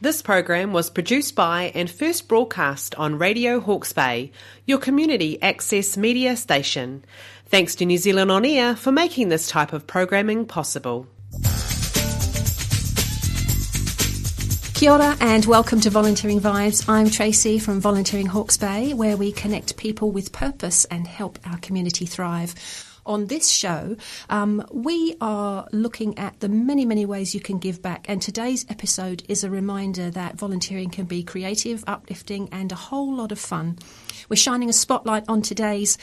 This program was produced by and first broadcast on Radio Hawke's Bay, your community access media station. Thanks to New Zealand On Air for making this type of programming possible. Kia ora and welcome to Volunteering Vibes. I'm Tracy from Volunteering Hawke's Bay, where we connect people with purpose and help our community thrive. On this show, we are looking at the many ways you can give back, and today's episode is a reminder that volunteering can be creative, uplifting and a whole lot of fun. We're shining a spotlight on today's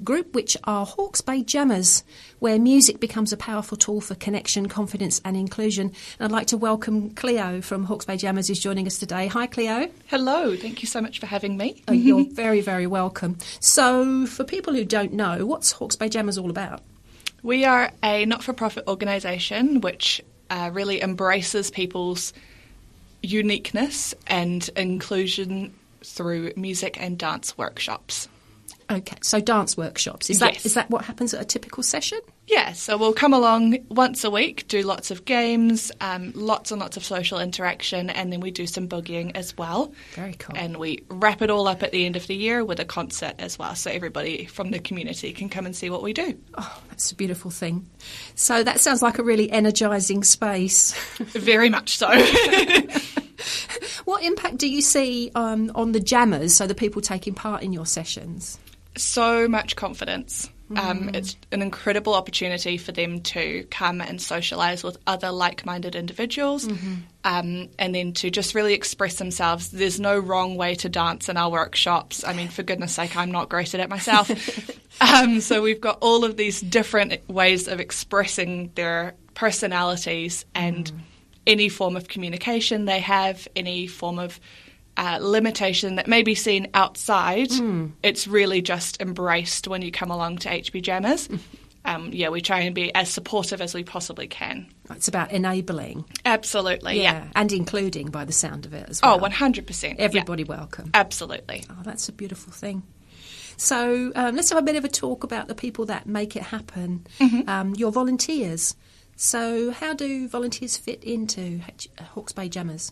group, which are Hawke's Bay Jammers, where music becomes a powerful tool for connection, confidence and inclusion. And I'd like to welcome Cleo from Hawke's Bay Jammers, who's joining us today. Hi, Cleo. Hello, thank you so much for having me. Oh, you're very welcome. So, for people who don't know, what's Hawke's Bay Jammers all about? We are a not-for-profit organisation which really embraces people's uniqueness and inclusion through music and dance workshops. Okay, so dance workshops. Is that what happens at a typical session? Yeah, so we'll come along once a week, do lots of games, lots and lots of social interaction, and then we do some boogieing as well. Very cool. And we wrap it all up at the end of the year with a concert as well, so everybody from the community can come and see what we do. Oh, that's a beautiful thing. So that sounds like a really energising space. Very much so. What impact do you see on the jammers, so the people taking part in your sessions? So much confidence. It's an incredible opportunity for them to come and socialise with other like-minded individuals, and then to just really express themselves. There's no wrong way to dance in our workshops. I mean, for goodness sake, I'm not great at it myself. So we've got all of these different ways of expressing their personalities and any form of communication they have, any form of limitation that may be seen outside. It's really just embraced when you come along to HB Jammers. We try and be as supportive as we possibly can. It's about enabling. Absolutely, yeah. And including, by the sound of it as well. Oh, 100%. Everybody welcome. Absolutely. Oh, that's a beautiful thing. So let's have a bit of a talk about the people that make it happen, your volunteers. So how do volunteers fit into Hawke's Bay Jammers?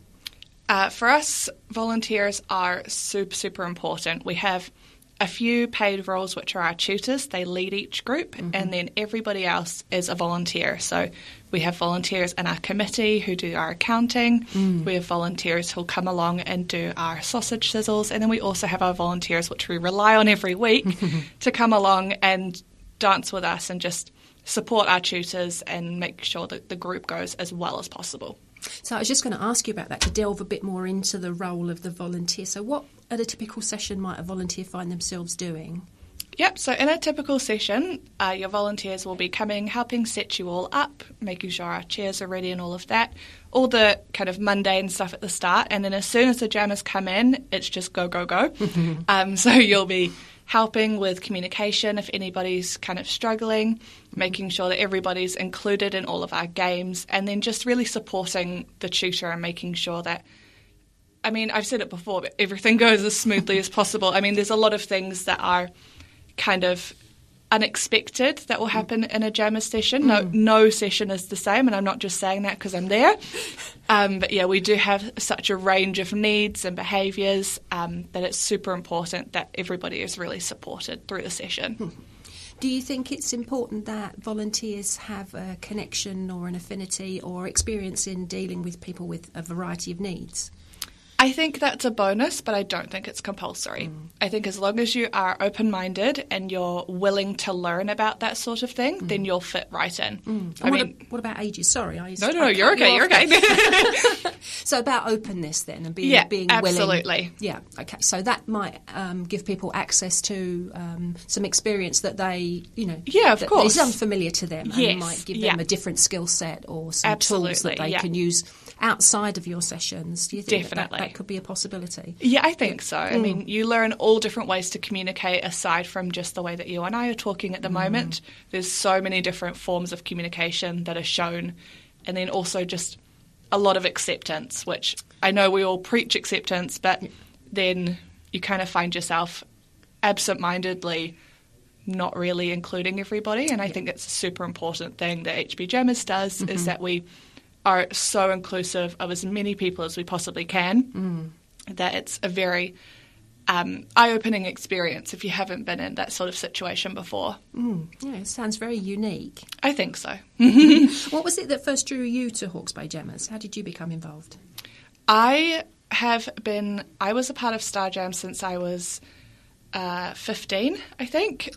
For us, volunteers are super important. We have a few paid roles, which are our tutors. They lead each group, and then everybody else is a volunteer. So we have volunteers in our committee who do our accounting. We have volunteers who'll come along and do our sausage sizzles. And then we also have our volunteers, which we rely on every week, to come along and dance with us and just support our tutors and make sure that the group goes as well as possible. So I was just going to ask you about that, to delve a bit more into the role of the volunteer. So what at a typical session might a volunteer find themselves doing? Yep, so in a typical session, your volunteers will be coming, helping set you all up, making sure our chairs are ready and all of that, all the kind of mundane stuff at the start. And then as soon as the jammers come in, it's just go. So you'll be helping with communication if anybody's kind of struggling, making sure that everybody's included in all of our games, and then just really supporting the tutor and making sure that, I mean, I've said it before, but everything goes as smoothly as possible. I mean, there's a lot of things that are kind of unexpected that will happen in a jammer session. No session is the same, and I'm not just saying that because I'm there. But yeah, we do have such a range of needs and behaviours that it's super important that everybody is really supported through the session. Do you think it's important that volunteers have a connection or an affinity or experience in dealing with people with a variety of needs? I think that's a bonus, but I don't think it's compulsory. I think as long as you are open-minded and you're willing to learn about that sort of thing, then you'll fit right in. What about ages? Sorry, No, you're okay. You're okay. So about openness then and being absolutely. willing. Yeah, okay. So that might give people access to some experience that they, of course, is unfamiliar to them, and it might give them a different skill set or some tools that they can use outside of your sessions. Do you think that could be a possibility? Yeah, I think so. I mean, you learn all different ways to communicate aside from just the way that you and I are talking at the moment. There's so many different forms of communication that are shown, and then also just a lot of acceptance, which I know we all preach acceptance, but then you kind of find yourself absent-mindedly not really including everybody, and I think it's a super important thing that HB Jammers does, is that we are so inclusive of as many people as we possibly can, that it's a very eye-opening experience if you haven't been in that sort of situation before. Yeah, it sounds very unique. I think so. What was it that first drew you to Hawke's Bay Jammers? How did you become involved? I was a part of Star Jam since I was 15, I think.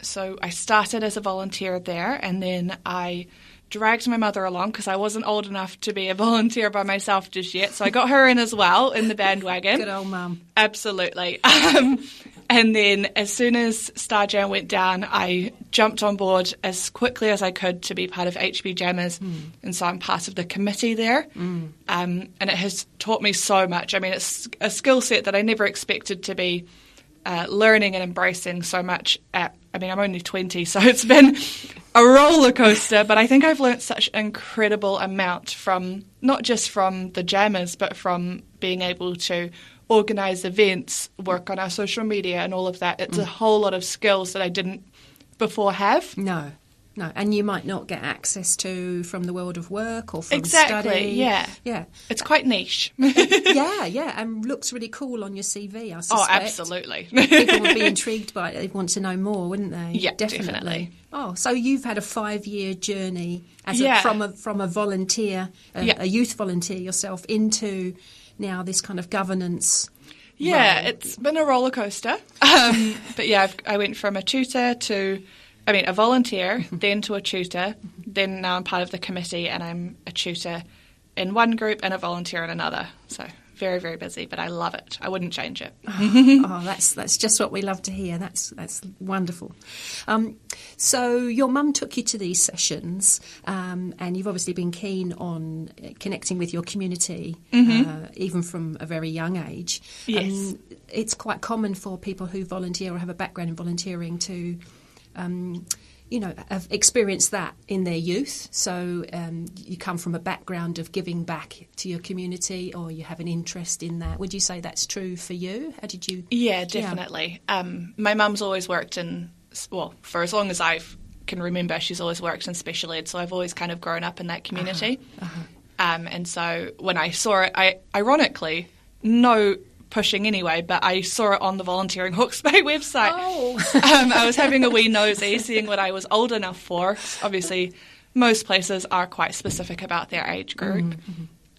So I started as a volunteer there, and then I dragged my mother along because I wasn't old enough to be a volunteer by myself just yet. So I got her in as well in the bandwagon. Good old mum. Absolutely. And then as soon as Star Jam went down, I jumped on board as quickly as I could to be part of HB Jammers. And so I'm part of the committee there. And it has taught me so much. I mean, it's a skill set that I never expected to be learning and embracing so much I'm only 20, so it's been a roller coaster, but I think I've learnt such an incredible amount from, not just from the jammers, but from being able to organise events, work on our social media and all of that. It's a whole lot of skills that I didn't before have. No, and you might not get access to from the world of work or from exactly, study. Yeah. It's quite niche. Yeah, and looks really cool on your CV, I suspect. Oh, absolutely. People would be intrigued by it. They'd want to know more, wouldn't they? Yeah, definitely. Oh, so you've had a 5-year journey from a volunteer, a youth volunteer yourself, into now this kind of governance. Yeah, role. It's been a roller coaster. But yeah, I went from a tutor to a volunteer, then to a tutor, then now I'm part of the committee and I'm a tutor in one group and a volunteer in another. So very, very busy, but I love it. I wouldn't change it. That's just what we love to hear. That's wonderful. So your mum took you to these sessions, and you've obviously been keen on connecting with your community, even from a very young age. Yes. It's quite common for people who volunteer or have a background in volunteering to have experienced that in their youth. So you come from a background of giving back to your community, or you have an interest in that. Would you say that's true for you? How did you? Yeah, definitely. My mum's always worked for as long as I can remember, she's always worked in special ed. So I've always kind of grown up in that community. And so when I saw it, ironically, no pushing anyway, but I saw it on the Volunteering Hawke's Bay website. I was having a wee nosy, seeing what I was old enough for. Obviously, most places are quite specific about their age group.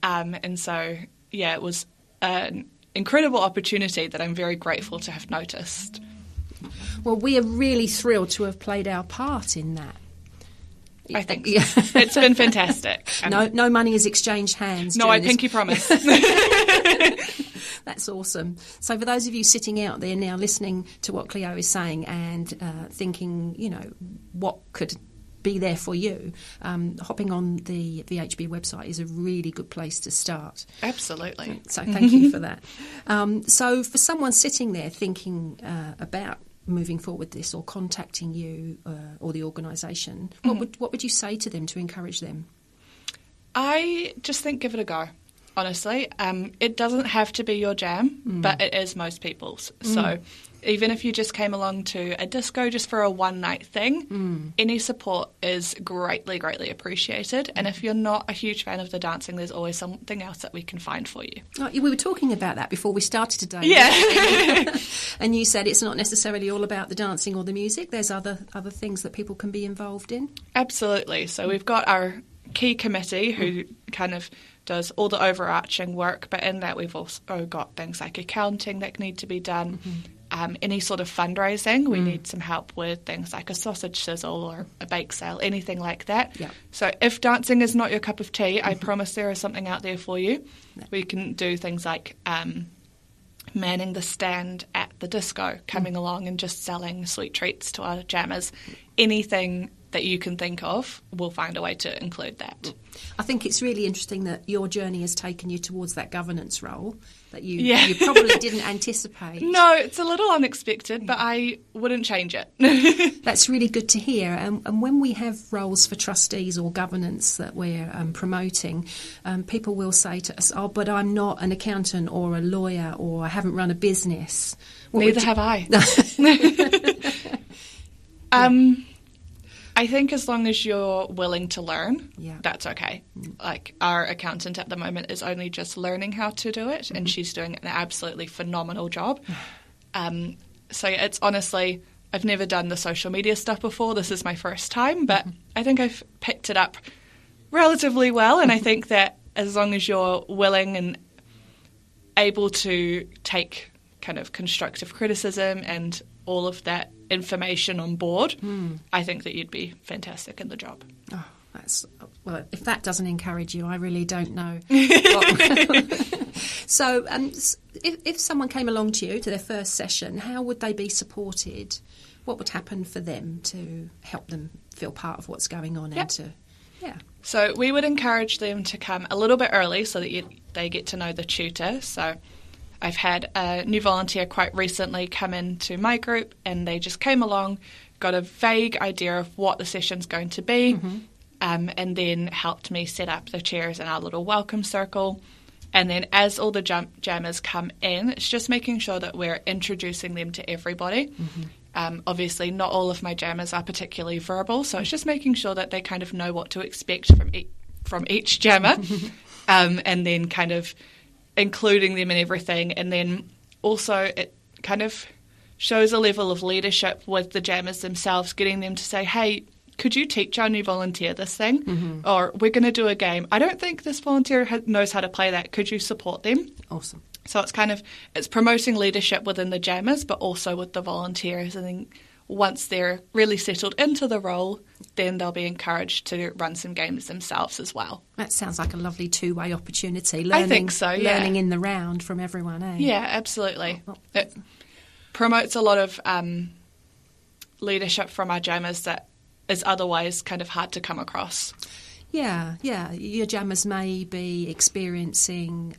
And so, it was an incredible opportunity that I'm very grateful to have noticed. Well, we are really thrilled to have played our part in that. I think so. It's been fantastic. No money has exchanged hands. No, I pinky promise. That's awesome. So for those of you sitting out there now listening to what Cleo is saying and thinking, what could be there for you, hopping on the VHB website is a really good place to start. Absolutely. So thank you for that. So for someone sitting there thinking about moving forward with this or contacting you or the organisation, what would you say to them to encourage them? I just think give it a go. Honestly, it doesn't have to be your jam, but it is most people's. So even if you just came along to a disco just for a one-night thing, any support is greatly, greatly appreciated. And if you're not a huge fan of the dancing, there's always something else that we can find for you. We were talking about that before we started today. Yeah. And you said it's not necessarily all about the dancing or the music. There's other things that people can be involved in. Absolutely. So we've got our key committee who kind of does all the overarching work, but in that we've also got things like accounting that need to be done, any sort of fundraising. We need some help with things like a sausage sizzle or a bake sale, anything like that. Yeah. So if dancing is not your cup of tea, I promise there is something out there for you. Yeah. We can do things like manning the stand at the disco, coming along and just selling sweet treats to our jammers. Anything that you can think of, we'll find a way to include that. I think it's really interesting that your journey has taken you towards that governance role that you probably didn't anticipate. No, it's a little unexpected, but I wouldn't change it. That's really good to hear. And when we have roles for trustees or governance that we're promoting, people will say to us, "Oh, but I'm not an accountant or a lawyer, or I haven't run a business." Neither have I. I think as long as you're willing to learn, that's okay. Mm. Like, our accountant at the moment is only just learning how to do it, and she's doing an absolutely phenomenal job. So it's honestly, I've never done the social media stuff before. This is my first time, but I think I've picked it up relatively well, and I think that as long as you're willing and able to take kind of constructive criticism and all of that information on board, I think that you'd be fantastic in the job. Oh, well, if that doesn't encourage you, I really don't know. So if someone came along to you to their first session, how would they be supported? What would happen for them to help them feel part of what's going on? Yep. And So we would encourage them to come a little bit early so that they get to know the tutor. So I've had a new volunteer quite recently come into my group, and they just came along, got a vague idea of what the session's going to be, and then helped me set up the chairs in our little welcome circle. And then as all the jammers come in, it's just making sure that we're introducing them to everybody. Obviously, not all of my jammers are particularly verbal, so it's just making sure that they kind of know what to expect from each jammer, and then kind of including them in everything. And then also it kind of shows a level of leadership with the jammers themselves, getting them to say, hey, could you teach our new volunteer this thing? Or we're going to do a game. I don't think this volunteer knows how to play that. Could you support them? Awesome. So it's promoting leadership within the jammers, but also with the volunteers. And then once they're really settled into the role, then they'll be encouraged to run some games themselves as well. That sounds like a lovely two-way opportunity. I think so, yeah. Learning in the round from everyone, eh? Yeah, absolutely. It promotes a lot of leadership from our jammers that is otherwise kind of hard to come across. Yeah. Your jammers may be experiencing,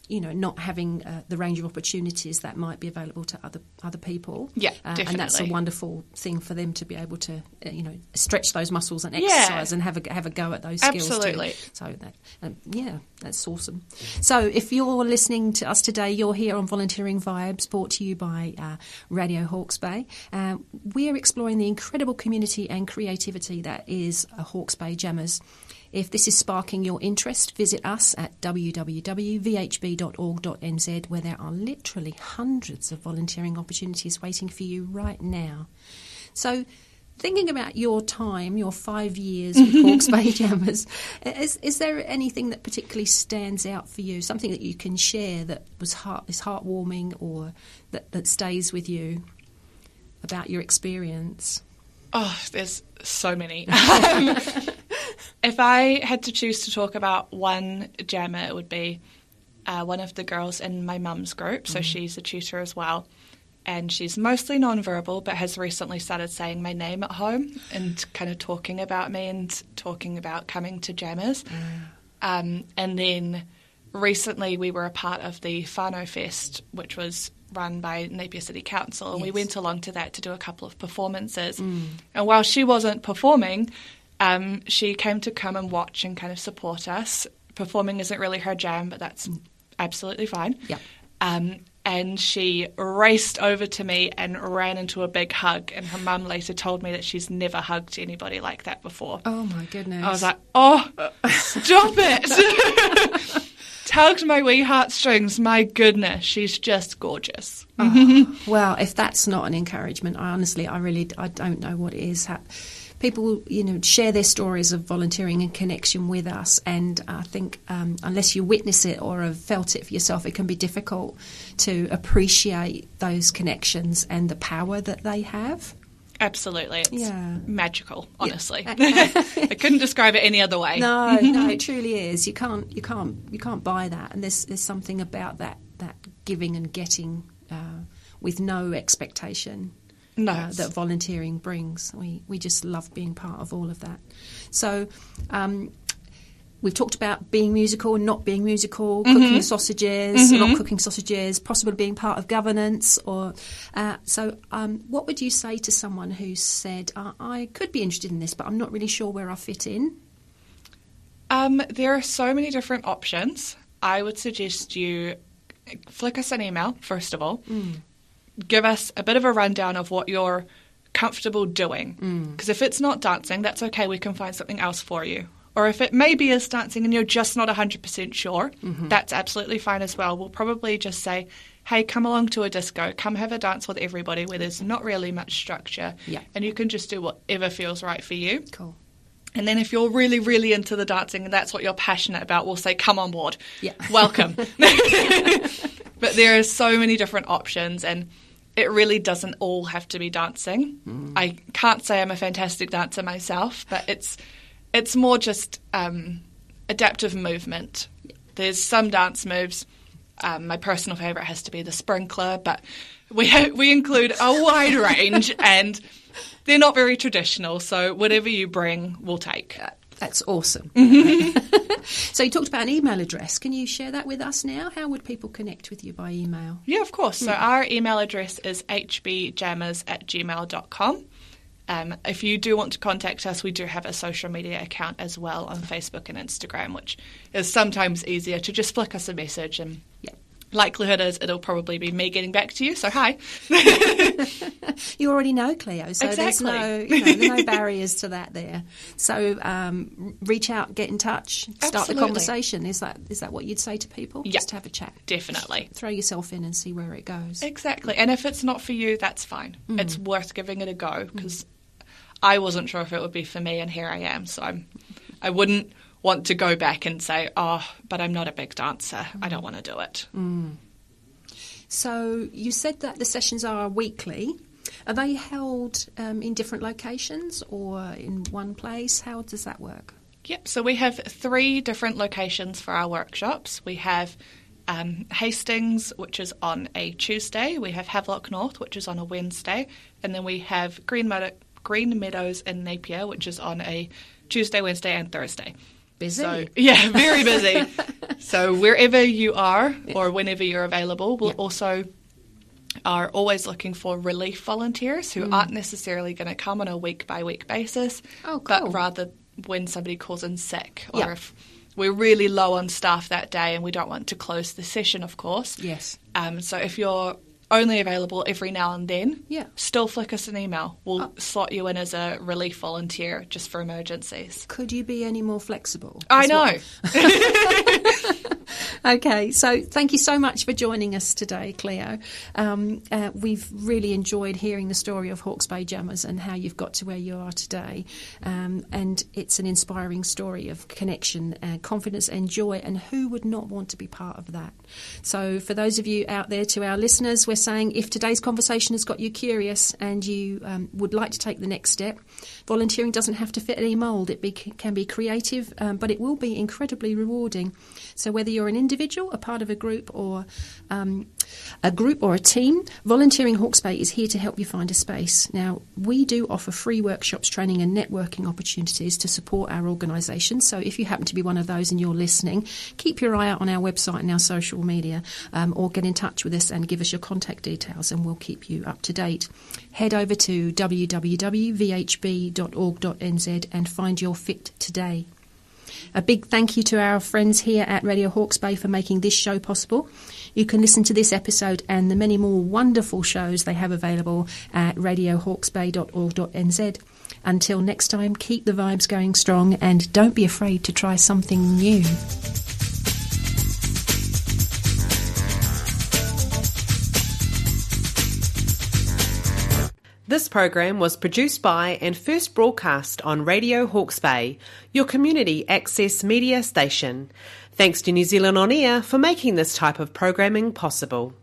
not having the range of opportunities that might be available to other people. Yeah, definitely. And that's a wonderful thing for them to be able to, stretch those muscles and exercise and have a go at those skills. Absolutely. So that's awesome. So if you're listening to us today, you're here on Volunteering Vibes, brought to you by Radio Hawke's Bay. We're exploring the incredible community and creativity that is Hawke's Bay Jammers. If this is sparking your interest, visit us at www.vhb.org.nz, where there are literally hundreds of volunteering opportunities waiting for you right now. So, thinking about your time, your 5 years with Hawke's Bay Jammers, is there anything that particularly stands out for you, something that you can share that is heartwarming or that stays with you about your experience? Oh, there's so many. If I had to choose to talk about one jammer, it would be one of the girls in my mum's group. So she's a tutor as well. And she's mostly non-verbal, but has recently started saying my name at home and kind of talking about me and talking about coming to jammers. And then recently we were a part of the Whānau Fest, which was run by Napier City Council, and we went along to that to do a couple of performances. And while she wasn't performing, she came to come and watch and kind of support us. Performing isn't really her jam, but that's absolutely fine. Yeah. And she raced over to me and ran into a big hug, and her mum later told me that she's never hugged anybody like that before. Oh, my goodness. I was like, oh, stop it. Tugged my wee heartstrings. My goodness, she's just gorgeous. Oh, well, if that's not an encouragement, I don't know what it is. People, share their stories of volunteering and connection with us, and I think unless you witness it or have felt it for yourself, it can be difficult to appreciate those connections and the power that they have. Absolutely. It's magical, honestly. I couldn't describe it any other way. No, it truly is. You can't buy that, and there's something about that giving and getting with no expectation. That volunteering brings. We just love being part of all of that. So we've talked about being musical and not being musical, cooking sausages, not cooking sausages, possibly being part of governance. What would you say to someone who said, I could be interested in this, but I'm not really sure where I fit in? There are so many different options. I would suggest you flick us an email, first of all. Give us a bit of a rundown of what you're comfortable doing. Because if it's not dancing, that's okay. We can find something else for you. Or if it maybe is dancing and you're just not 100% sure, that's absolutely fine as well. We'll probably just say, hey, come along to a disco, come have a dance with everybody where there's not really much structure, and you can just do whatever feels right for you. Cool. And then if you're really, really into the dancing and that's what you're passionate about, we'll say, come on board. Yeah. Welcome. But there are so many different options, and it really doesn't all have to be dancing. I can't say I'm a fantastic dancer myself, but it's more just adaptive movement. There's some dance moves. My personal favourite has to be the sprinkler, but we include a wide range, and they're not very traditional, so whatever you bring, we'll take. That's awesome. So you talked about an email address. Can you share that with us now? How would people connect with you by email? Yeah, of course. So our email address is hbjammers@gmail.com. If you do want to contact us, we do have a social media account as well on Facebook and Instagram, which is sometimes easier to just flick us a message, and likelihood is it'll probably be me getting back to you, so hi. You already know Cleo, so exactly. There's no barriers to that there. So reach out, get in touch, start Absolutely. the conversation. Is that what you'd say to people? Yeah. Just have a chat. Definitely. Throw yourself in and see where it goes. Exactly. And if it's not for you, that's fine. It's worth giving it a go, because I wasn't sure if it would be for me, and here I am. So I wouldn't want to go back and say, oh, but I'm not a big dancer. I don't want to do it. So you said that the sessions are weekly. Are they held in different locations or in one place? How does that work? Yep. So we have 3 different locations for our workshops. We have Hastings, which is on a Tuesday. We have Havelock North, which is on a Wednesday. And then we have Green Meadows and Napier, which is on a Tuesday, Wednesday and Thursday. Busy. So, yeah, very busy. So wherever you are or whenever you're available, we'll also are always looking for relief volunteers who aren't necessarily going to come on a week-by-week basis, but rather when somebody calls in sick, or if we're really low on staff that day and we don't want to close the session, of course. Yes. So if you're only available every now and then, still flick us an email. We'll slot you in as a relief volunteer just for emergencies. Could you be any more flexible? I know. Okay, so thank you so much for joining us today, Cleo. We've really enjoyed hearing the story of Hawke's Bay Jammers and how you've got to where you are today. And it's an inspiring story of connection, confidence and joy, and who would not want to be part of that? So for those of you out there, to our listeners, we're saying if today's conversation has got you curious and you would like to take the next step, volunteering doesn't have to fit any mould. It can be creative, but it will be incredibly rewarding. So whether you're an individual, a part of a group or a team, Volunteering Hawke's Bay is here to help you find a space. Now, we do offer free workshops, training and networking opportunities to support our organisation. So if you happen to be one of those and you're listening, keep your eye out on our website and our social media, or get in touch with us and give us your contact details and we'll keep you up to date. Head over to www.vhb.org.nz and find your fit today. A big thank you to our friends here at Radio Hawke's Bay for making this show possible. You can listen to this episode and the many more wonderful shows they have available at radiohawkesbay.org.nz. Until next time, keep the vibes going strong and don't be afraid to try something new. This program was produced by and first broadcast on Radio Hawke's Bay, your community access media station. Thanks to New Zealand On Air for making this type of programming possible.